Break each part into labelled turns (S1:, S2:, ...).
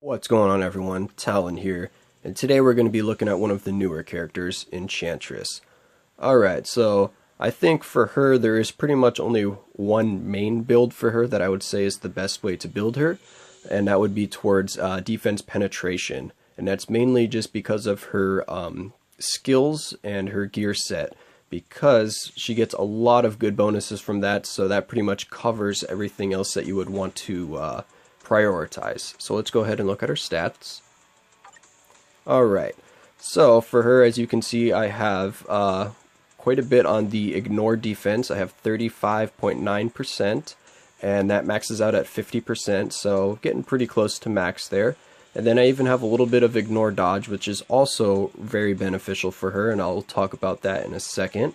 S1: What's going on, everyone? Talon here, and today we're going to be looking at one of the newer characters, Enchantress. Alright, so I think for her there is pretty much only one main build for her that I would say is the best way to build her, and that would be towards defense penetration, and that's mainly just because of her skills and her gear set, because she gets a lot of good bonuses from that, so that pretty much covers everything else that you would want to prioritize. So let's go ahead and look at her stats. Alright, so for her, as you can see, I have quite a bit on the ignore defense. I have 35.9%, and that maxes out at 50%, so getting pretty close to max there. And then I even have a little bit of ignore dodge, which is also very beneficial for her, and I'll talk about that in a second.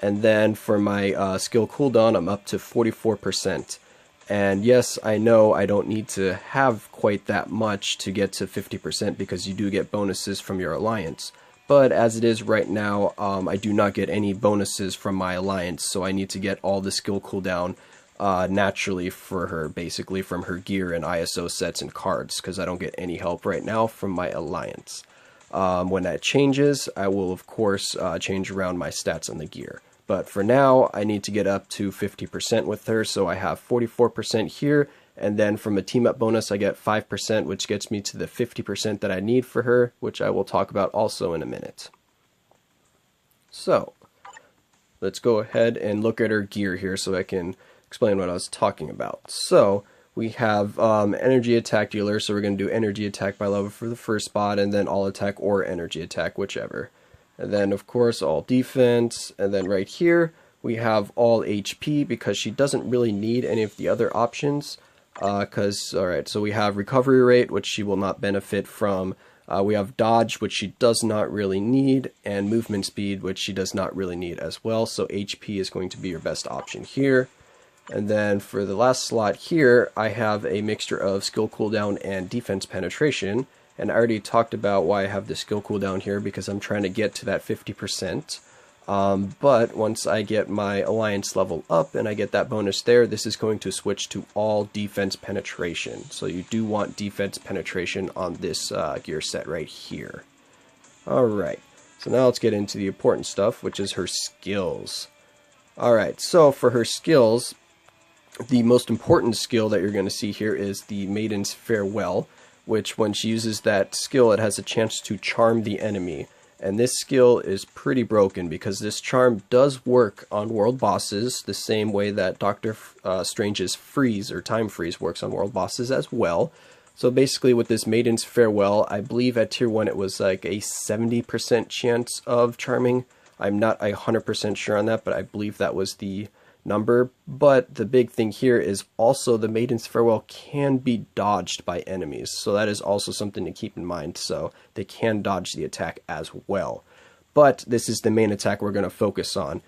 S1: And then for my skill cooldown, I'm up to 44%. And yes, I know I don't need to have quite that much to get to 50% because you do get bonuses from your alliance. But as it is right now, I do not get any bonuses from my alliance, so I need to get all the skill cooldown naturally for her, basically from her gear and ISO sets and cards, because I don't get any help right now from my alliance. When that changes, I will of course change around my stats on the gear. But for now, I need to get up to 50% with her, so I have 44% here, and then from a team up bonus I get 5%, which gets me to the 50% that I need for her, which I will talk about also in a minute. So, let's go ahead and look at her gear here so I can explain what I was talking about. So, we have energy attack dealer, so we're going to do energy attack by level for the first spot, and then all attack or energy attack, whichever. And then, of course, all defense. And then right here, we have all HP because she doesn't really need any of the other options. Alright, so we have recovery rate, which she will not benefit from. We have dodge, which she does not really need. And movement speed, which she does not really need as well. So HP is going to be your best option here. And then for the last slot here, I have a mixture of skill cooldown and defense penetration. And I already talked about why I have the skill cooldown here, because I'm trying to get to that 50%. But once I get my alliance level up and I get that bonus there, this is going to switch to all defense penetration. So you do want defense penetration on this gear set right here. Alright, so now let's get into the important stuff, which is her skills. Alright, so for her skills, the most important skill that you're going to see here is the Maiden's Farewell, which when she uses that skill, it has a chance to charm the enemy. And this skill is pretty broken because this charm does work on world bosses the same way that Doctor Strange's freeze or time freeze works on world bosses as well. So basically with this Maiden's Farewell, I believe at tier 1 it was like a 70% chance of charming. I'm not 100% sure on that, but I believe that was the number. But the big thing here is also the Maiden's Farewell can be dodged by enemies, so that is also something to keep in mind. So they can dodge the attack as well, but this is the main attack we're going to focus on.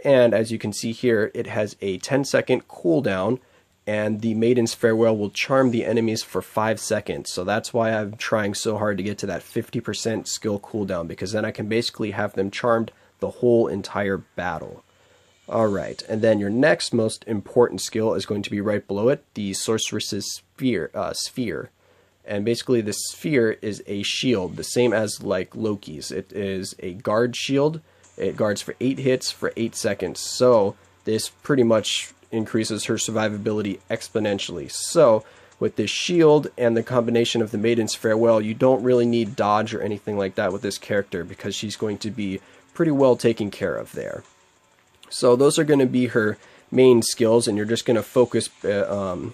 S1: And as you can see here, it has a 10-second cooldown, and the Maiden's Farewell will charm the enemies for 5 seconds. So that's why I'm trying so hard to get to that 50% skill cooldown, because then I can basically have them charmed the whole entire battle. Alright, and then your next most important skill is going to be right below it, the Sorceress's Sphere. And basically the Sphere is a shield, the same as like Loki's. It is a guard shield. It guards for 8 hits for 8 seconds. So this pretty much increases her survivability exponentially. So with this shield and the combination of the Maiden's Farewell, you don't really need dodge or anything like that with this character, because she's going to be pretty well taken care of there. So those are going to be her main skills, and you're just going to focus on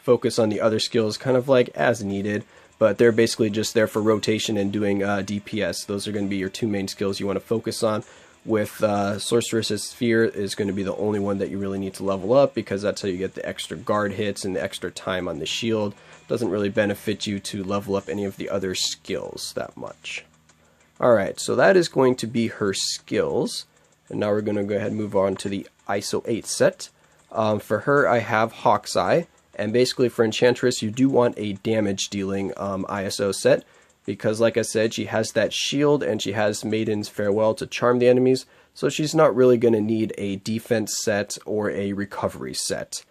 S1: the other skills kind of like as needed, but they're basically just there for rotation and doing DPS. Those are going to be your two main skills you want to focus on. With Sorceress's Sphere is going to be the only one that you really need to level up, because that's how you get the extra guard hits and the extra time on the shield. Doesn't really benefit you to level up any of the other skills that much. Alright, so that is going to be her skills. And now we're going to go ahead and move on to the ISO 8 set. For her, I have Hawk's Eye. And basically for Enchantress, you do want a damage dealing ISO set, because like I said, she has that shield and she has Maiden's Farewell to charm the enemies. So she's not really going to need a defense set or a recovery set.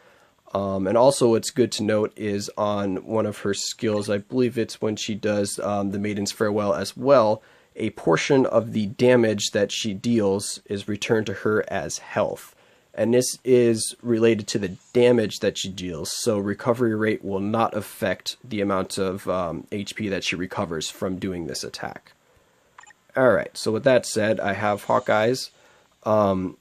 S1: And also what's good to note is on one of her skills, I believe it's when she does the Maiden's Farewell as well, a portion of the damage that she deals is returned to her as health. And this is related to the damage that she deals, so recovery rate will not affect the amount of HP that she recovers from doing this attack. Alright, so with that said, I have Hawkeye's,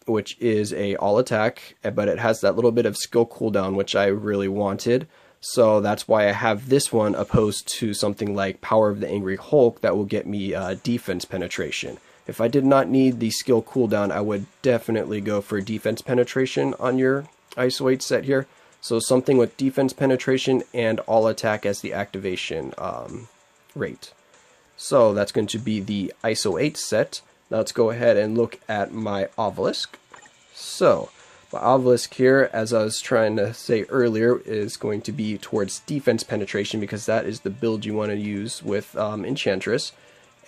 S1: which is a all attack, but it has that little bit of skill cooldown, which I really wanted. So that's why I have this one opposed to something like Power of the Angry Hulk that will get me defense penetration. If I did not need the skill cooldown, I would definitely go for defense penetration on your ISO 8 set here. So something with defense penetration and all attack as the activation rate. So that's going to be the ISO 8 set. Now let's go ahead and look at my obelisk. So my obelisk here, as I was trying to say earlier, is going to be towards defense penetration because that is the build you want to use with Enchantress.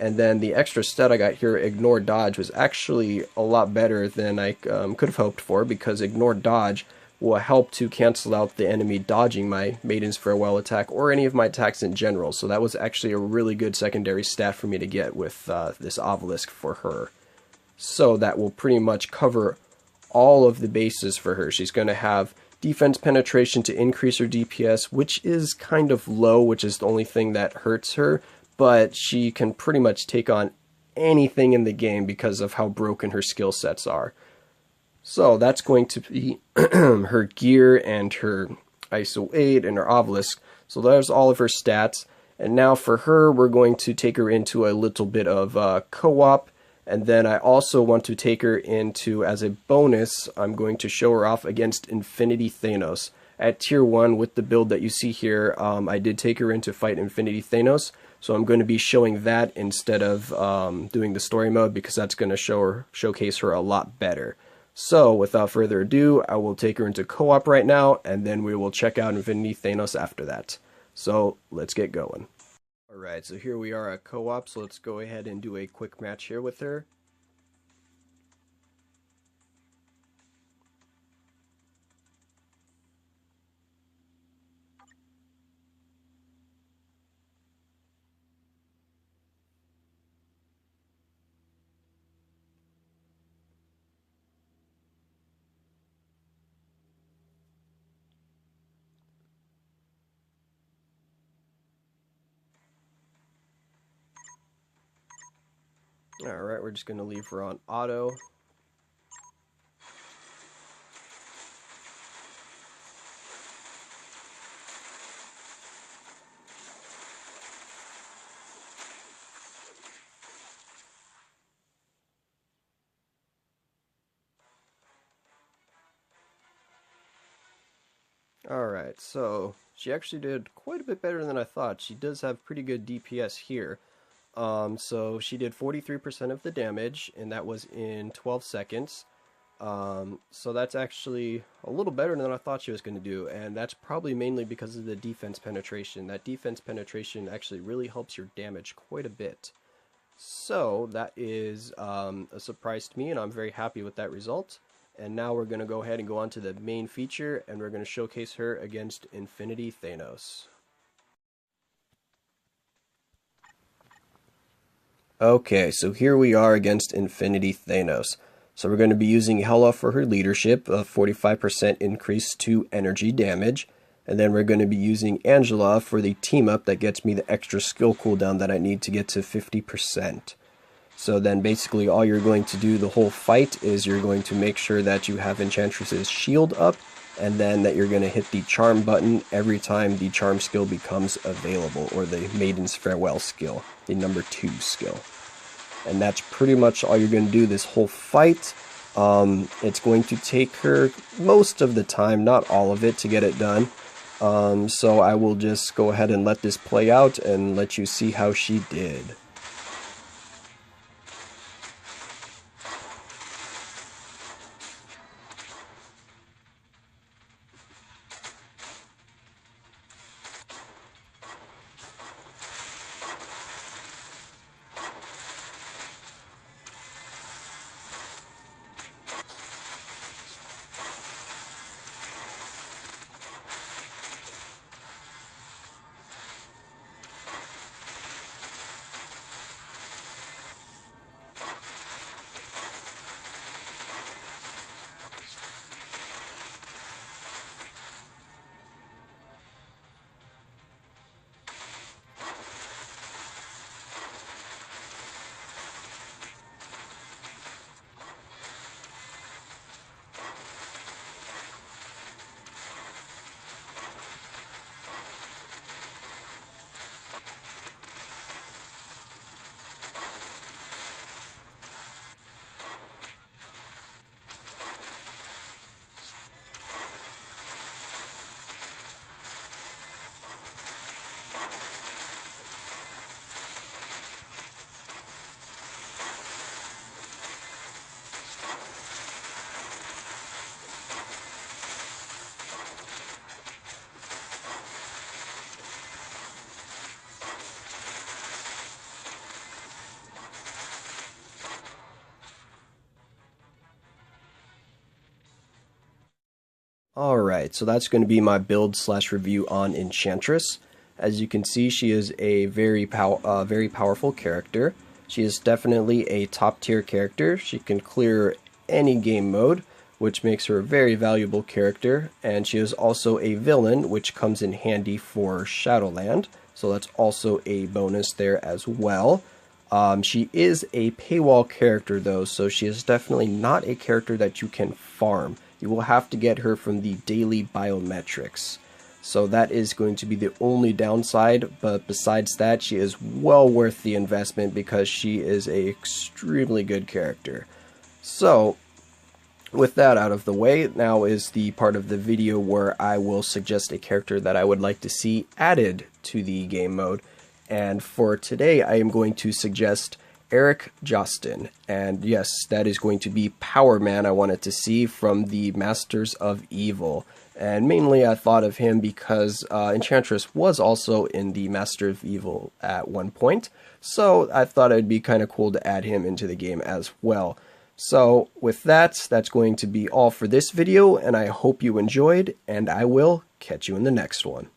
S1: And then the extra stat I got here, Ignore Dodge, was actually a lot better than I could have hoped for, because Ignore Dodge will help to cancel out the enemy dodging my Maiden's Farewell attack or any of my attacks in general. So that was actually a really good secondary stat for me to get with this obelisk for her. So that will pretty much cover all of the bases for her. She's going to have defense penetration to increase her DPS, which is kind of low, which is the only thing that hurts her. But she can pretty much take on anything in the game because of how broken her skill sets are. So that's going to be her gear and her ISO 8 and her obelisk. So there's all of her stats. And now for her, we're going to take her into a little bit of co-op. And then I also want to take her into, as a bonus, I'm going to show her off against Infinity Thanos. At tier 1 with the build that you see here, I did take her in to fight Infinity Thanos. So I'm going to be showing that instead of doing the story mode, because that's going to showcase her a lot better. So without further ado, I will take her into co-op right now, and then we will check out Infinity Thanos after that. So let's get going. Alright, so here we are at co-op, so let's go ahead and do a quick match here with her. Alright, we're just going to leave her on auto. Alright, so she actually did quite a bit better than I thought. She does have pretty good DPS here. So she did 43% of the damage, and that was in 12 seconds. So that's actually a little better than I thought she was going to do, and that's probably mainly because of the defense penetration. That defense penetration actually really helps your damage quite a bit. So that is a surprise to me, and I'm very happy with that result. And now we're going to go ahead and go on to the main feature, and we're going to showcase her against Infinity Thanos. Okay, so here we are against Infinity Thanos. So we're going to be using Hela for her leadership, a 45% increase to energy damage. And then we're going to be using Angela for the team up that gets me the extra skill cooldown that I need to get to 50%. So then basically all you're going to do the whole fight is you're going to make sure that you have Enchantress's shield up, and then that you're going to hit the charm button every time the charm skill becomes available, or the Maiden's Farewell skill, the number 2 skill. And that's pretty much all you're going to do this whole fight. It's going to take her most of the time, not all of it, to get it done. So I will just go ahead and let this play out and let you see how she did. Alright, so that's going to be my build slash review on Enchantress. As you can see, she is a very powerful character. She is definitely a top tier character. She can clear any game mode, which makes her a very valuable character. And she is also a villain, which comes in handy for Shadowland. So that's also a bonus there as well. She is a paywall character though, so she is definitely not a character that you can farm. You will have to get her from the daily biometrics. So that is going to be the only downside, but besides that, she is well worth the investment because she is an extremely good character. So, with that out of the way, now is the part of the video where I will suggest a character that I would like to see added to the game mode. And for today, I am going to suggest Eric Jostin. And yes, that is going to be Power Man I wanted to see from the Masters of Evil. And mainly I thought of him because Enchantress was also in the Master of Evil at one point. So I thought it would be kind of cool to add him into the game as well. So with that, that's going to be all for this video, and I hope you enjoyed, and I will catch you in the next one.